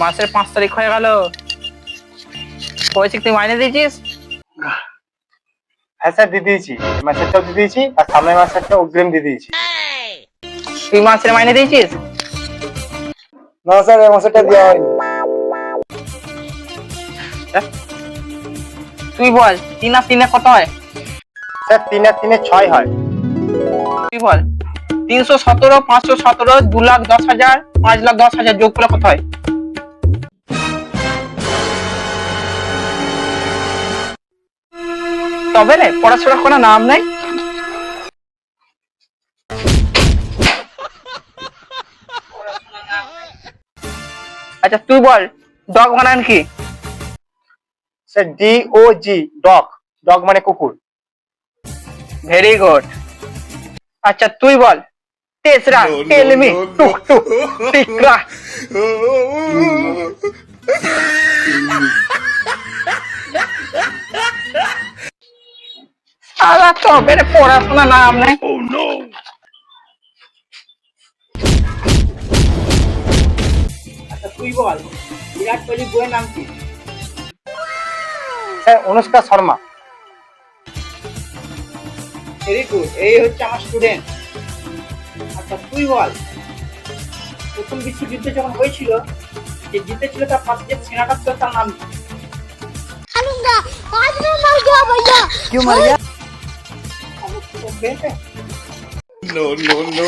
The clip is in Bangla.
মাসের 5 তারিখ হয়ে গেল, কইছিস তুই মাইনে দিয়েছিস? হ্যাঁ স্যার দিয়ে দিয়েছি, এই মাসেরটাও দিয়ে দিয়েছি আর সামনের মাসেরটা অগ্রিম দিয়ে দিয়েছি। তুই মাসের মাইনে দিয়েছিস? না স্যার এই মাসেরটা দেওয়া হয়নি। তুই বল 3 আর 3 কত হয়? স্যার 3 আর 3 6 হয়। তুই বল 317, 517, 2,10,000, 5,10,000 যোগ করলে কত হয়? তবে রে পড়াশোনা কোনো নাম নাই। আচ্ছা তুই বল ডগ বানান কি? স্যার DOG, ডগ, ডগ মানে কুকুর। Very good. আচ্ছা তুই বল তেসরা টেলমি টুক টুক টিকরা। সারা তবে রে পড়াশোনা নাম নাই। আচ্ছা তুই বল বিরাট কোহলি বইয়ের নাম কি? Sir Anushka Sharma. Very good, এই হচ্ছে আমার স্টুডেন্ট। আচ্ছা তুই বল প্রথম বিশ্বযুদ্ধ যখন হয়েছিল, যে জিতেছিল তার পাশে যে সেনাটা ছিল তার নাম কি? आज मैं मर गया भैया। क्यों मर गया? No, no, no.